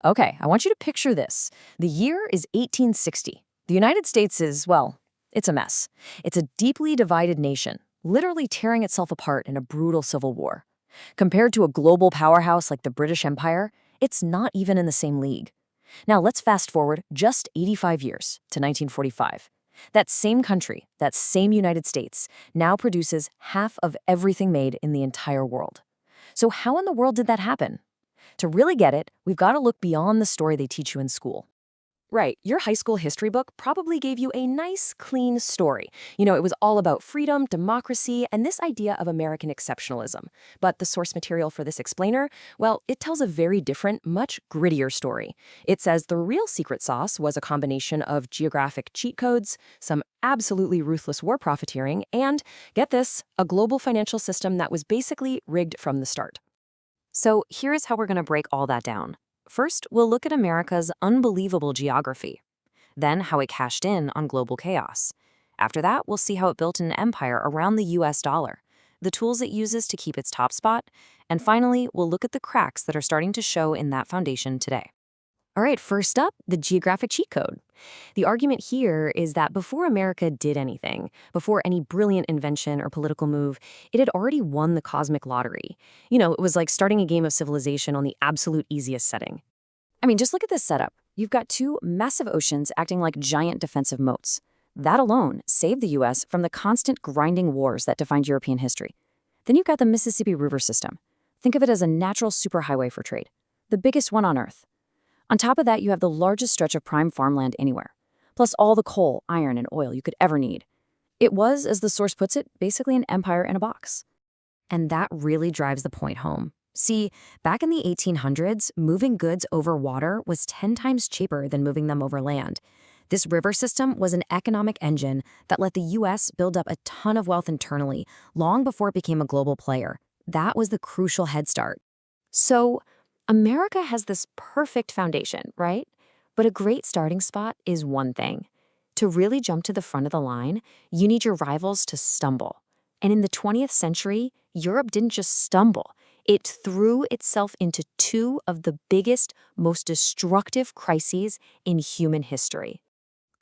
Okay, I want you to picture this. The year is 1860. The United States is, well, it's a mess. It's a deeply divided nation, literally tearing itself apart in a brutal civil war. Compared to a global powerhouse like the British Empire, it's not even in the same league. Now let's fast forward just 85 years to 1945. That same country, that same United States, now produces half of everything made in the entire world. So how in the world did that happen? To really get it, we've got to look beyond the story they teach you in school. Right, your high school history book probably gave you a nice, clean story. It was all about freedom, democracy, and this idea of American exceptionalism. But the source material for this explainer, well, it tells a very different, much grittier story. It says the real secret sauce was a combination of geographic cheat codes, some absolutely ruthless war profiteering, and, get this, a global financial system that was basically rigged from the start. So here's how we're going to break all that down. First, we'll look at America's unbelievable geography, then how it cashed in on global chaos. After that, we'll see how it built an empire around the US dollar, the tools it uses to keep its top spot, and finally, we'll look at the cracks that are starting to show in that foundation today. All right, first up, the geographic cheat code. The argument here is that before America did anything, before any brilliant invention or political move, it had already won the cosmic lottery. It was like starting a game of civilization on the absolute easiest setting. I mean, just look at this setup. You've got two massive oceans acting like giant defensive moats. That alone saved the U.S. from the constant grinding wars that defined European history. Then you've got the Mississippi River system. Think of it as a natural superhighway for trade, the biggest one on Earth. On top of that, you have the largest stretch of prime farmland anywhere, plus all the coal, iron, and oil you could ever need. It was, as the source puts it, basically an empire in a box. And that really drives the point home. See, back in the 1800s, moving goods over water was 10 times cheaper than moving them over land. This river system was an economic engine that let the U.S. build up a ton of wealth internally, long before it became a global player. That was the crucial head start. So, America has this perfect foundation, right? But a great starting spot is one thing. To really jump to the front of the line, you need your rivals to stumble. And in the 20th century, Europe didn't just stumble. It threw itself into two of the biggest, most destructive crises in human history.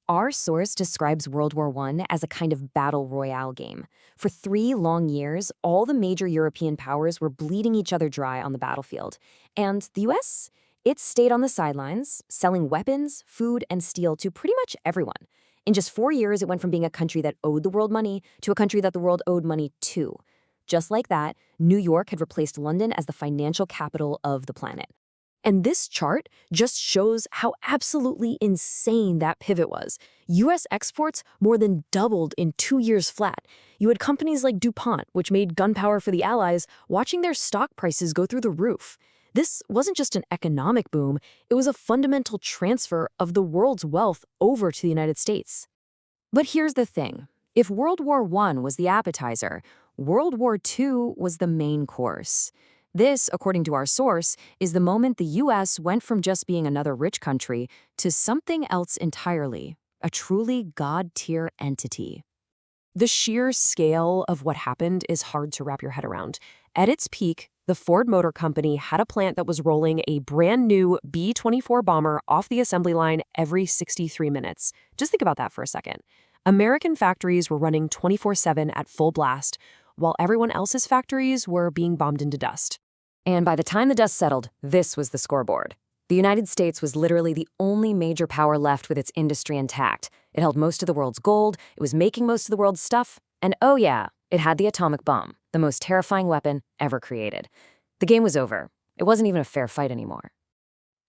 Our source describes World War I as a kind of battle royale game. For 3 long years, all the major European powers were bleeding each other dry on the battlefield. And the US? It stayed on the sidelines, selling weapons, food, and steel to pretty much everyone. In just 4 years, it went from being a country that owed the world money to a country that the world owed money to. Just like that, New York had replaced London as the financial capital of the planet. And this chart just shows how absolutely insane that pivot was. U.S. exports more than doubled in 2 years flat. You had companies like DuPont, which made gunpowder for the Allies, watching their stock prices go through the roof. This wasn't just an economic boom, it was a fundamental transfer of the world's wealth over to the United States. But here's the thing. If World War I was the appetizer, World War II was the main course. This, according to our source, is the moment the U.S. went from just being another rich country to something else entirely, a truly God-tier entity. The sheer scale of what happened is hard to wrap your head around. At its peak, the Ford Motor Company had a plant that was rolling a brand new B-24 bomber off the assembly line every 63 minutes. Just think about that for a second. American factories were running 24/7 at full blast, while everyone else's factories were being bombed into dust. And by the time the dust settled, this was the scoreboard. The United States was literally the only major power left with its industry intact. It held most of the world's gold, it was making most of the world's stuff, and oh yeah, it had the atomic bomb, the most terrifying weapon ever created. The game was over. It wasn't even a fair fight anymore.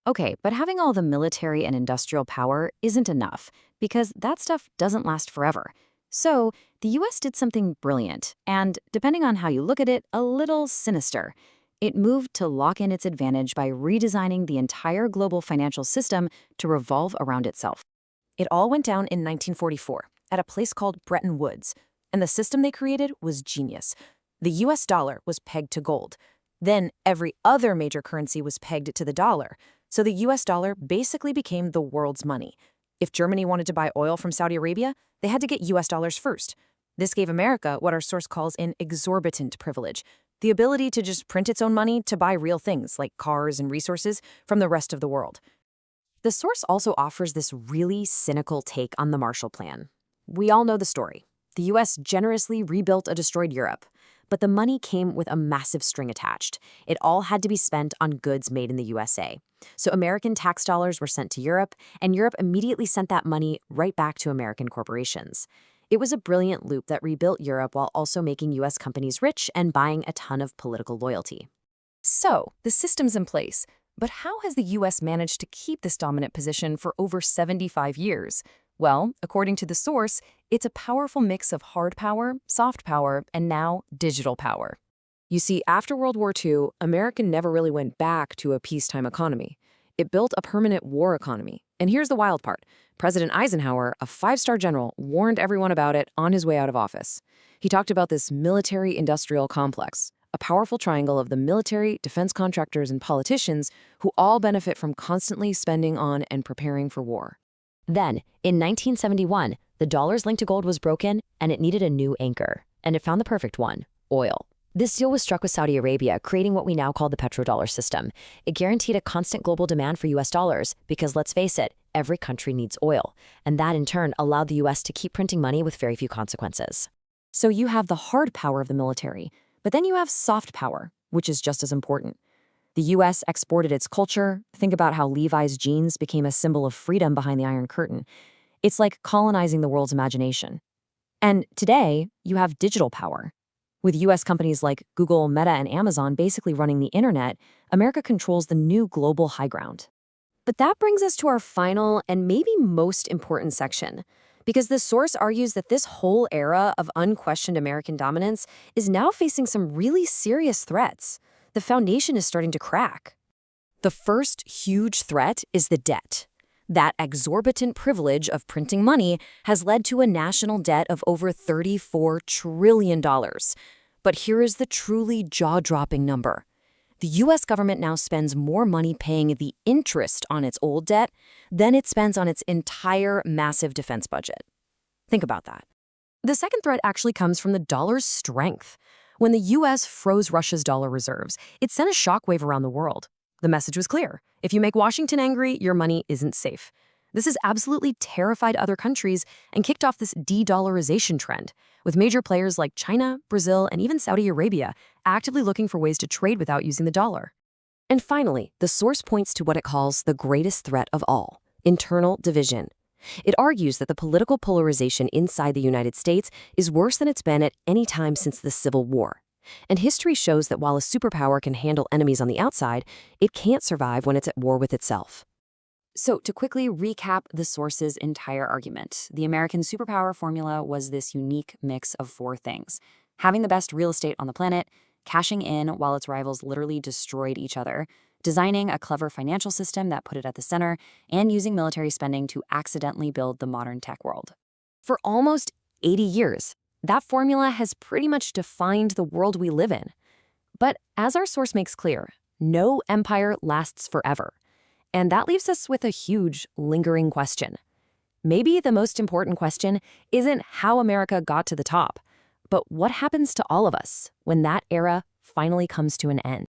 Okay, but having all the military and industrial power isn't enough, because that stuff doesn't last forever. So, the US did something brilliant, and depending on how you look at it, a little sinister. It moved to lock in its advantage by redesigning the entire global financial system to revolve around itself. It all went down in 1944 at a place called Bretton Woods, and the system they created was genius. The US dollar was pegged to gold. Then every other major currency was pegged to the dollar, so the US dollar basically became the world's money. If Germany wanted to buy oil from Saudi Arabia, they had to get US dollars first. This gave America what our source calls an exorbitant privilege. the ability to just print its own money to buy real things like cars and resources from the rest of the world. The source also offers this really cynical take on the Marshall Plan. We all know the story. The US generously rebuilt a destroyed Europe, but the money came with a massive string attached. It all had to be spent on goods made in the USA. So American tax dollars were sent to Europe, and Europe immediately sent that money right back to American corporations. It was a brilliant loop that rebuilt Europe while also making US companies rich and buying a ton of political loyalty. So, the system's in place, but how has the US managed to keep this dominant position for over 75 years? Well, according to the source, it's a powerful mix of hard power, soft power, and now digital power. You see, after World War II, America never really went back to a peacetime economy. It built a permanent war economy. And here's the wild part. President Eisenhower, a five-star general, warned everyone about it on his way out of office. He talked about this military-industrial complex, a powerful triangle of the military, defense contractors, and politicians who all benefit from constantly spending on and preparing for war. Then, in 1971, the dollar's link to gold was broken, and it needed a new anchor. And it found the perfect one: oil. This deal was struck with Saudi Arabia, creating what we now call the petrodollar system. It guaranteed a constant global demand for US dollars because, let's face it, every country needs oil. And that, in turn, allowed the US to keep printing money with very few consequences. So you have the hard power of the military, but then you have soft power, which is just as important. The US exported its culture. Think about how Levi's jeans became a symbol of freedom behind the Iron Curtain. It's like colonizing the world's imagination. And today, you have digital power. With US companies like Google, Meta, and Amazon basically running the internet, America controls the new global high ground. But that brings us to our final and maybe most important section, because the source argues that this whole era of unquestioned American dominance is now facing some really serious threats. The foundation is starting to crack. The first huge threat is the debt. That exorbitant privilege of printing money has led to a national debt of over $34 trillion. But here is the truly jaw-dropping number. The US government now spends more money paying the interest on its old debt than it spends on its entire massive defense budget. Think about that. The second threat actually comes from the dollar's strength. When the US froze Russia's dollar reserves, it sent a shockwave around the world. The message was clear. If you make Washington angry, your money isn't safe. This has absolutely terrified other countries and kicked off this de-dollarization trend, with major players like China, Brazil, and even Saudi Arabia actively looking for ways to trade without using the dollar. And finally, the source points to what it calls the greatest threat of all: internal division. It argues that the political polarization inside the United States is worse than it's been at any time since the Civil War. And history shows that while a superpower can handle enemies on the outside, it can't survive when it's at war with itself. So to quickly recap the source's entire argument, the American superpower formula was this unique mix of four things: having the best real estate on the planet, cashing in while its rivals literally destroyed each other, designing a clever financial system that put it at the center, and using military spending to accidentally build the modern tech world. For almost 80 years, that formula has pretty much defined the world we live in. But as our source makes clear, no empire lasts forever. And that leaves us with a huge, lingering question. Maybe the most important question isn't how America got to the top, but what happens to all of us when that era finally comes to an end?